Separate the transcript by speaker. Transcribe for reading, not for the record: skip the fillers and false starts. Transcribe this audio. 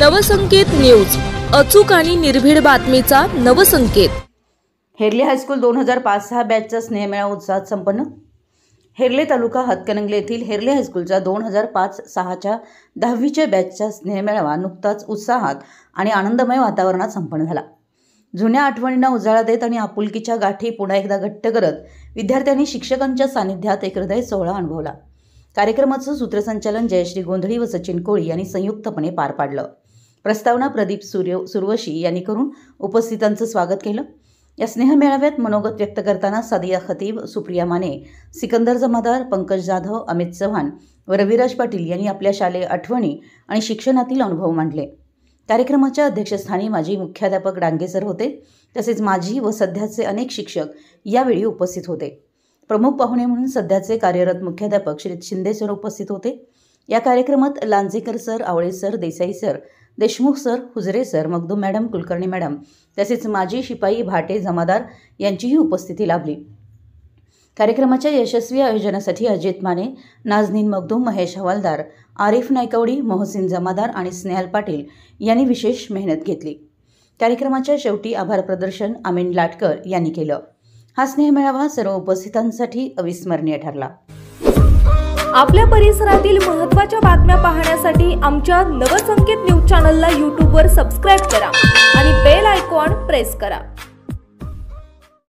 Speaker 1: Navsanket news, अचूक आणि निर्भीड बातमीचा नवसंकेत।
Speaker 2: हेरले हायस्कूल 2005-6 बॅचचा स्नेहमेळावा उत्साहात संपन्न। हेरले तालुका हातकणंगले येथील हेरले हायस्कूलचा 2005-6च्या 10वीच्या बॅचचा स्नेहमेळावा नुकताच उत्साहात आणि आनंदमय वातावरणात संपन्न झाला। जुन्या आठवणींना उजाळा देत आणि आपुलकीच्या गाठी पुन्हा एकदा घट्ट करत विद्यार्थ्यांनी शिक्षकांच्या सानिध्यात एक हृदय सोहळा अनुभवला। कार्यक्रमाचं सूत्रसंचालन जयश्री गोंधळी व सचिन कोळी यांनी संयुक्तपणे पार पाडलं। प्रस्तावना प्रदीप सुरवशी यांनी करून उपस्थितांचं स्वागत केलं। या स्नेहमेळाव्यात मनोगत व्यक्त करताना सादिया खतीब, सुप्रिया माने, सिकंदर जमादार, पंकज जाधव, अमित चव्हाण व रविराज पाटील यांनी आपल्या शालेय आठवणी आणि शिक्षणातील अनुभव मांडले। कार्यक्रमाच्या अध्यक्षस्थानी माजी मुख्याध्यापक डांगे सर होते, तसेच माजी व सध्याचे अनेक शिक्षक यावेळी उपस्थित होते। प्रमुख पाहुणे म्हणून सध्याचे कार्यरत मुख्याध्यापक श्री शिंदे सर उपस्थित होते। या कार्यक्रमात Lanjekar sir, Awale sir, Desai sir, Deshmukh sir, Hujare sir, Magdum madam, Kulkarni madam तसेच माजी शिपाई भाटे जमादार यांचीही उपस्थिती लाभली। कार्यक्रमाच्या यशस्वी आयोजनासाठी अजित माने, नाजनीन मगदूम, महेश हवालदार, आरिफ नायकवडी, मोहसिन जमादार आणि स्नेहल पाटील यांनी विशेष मेहनत घेतली। कार्यक्रमाच्या शेवटी आभार प्रदर्शन अमीन लाटकर यांनी केलं। हा स्नेहमेळावा सर्व उपस्थितांसाठी अविस्मरणीय ठरला।
Speaker 1: आपल्या परिसरातील महत्त्वाच्या बातम्या पाहण्यासाठी आमच्या नवसंकेत न्यूज चॅनलला YouTube वर सबस्क्राइब करा आणि बेल आयकॉन प्रेस करा।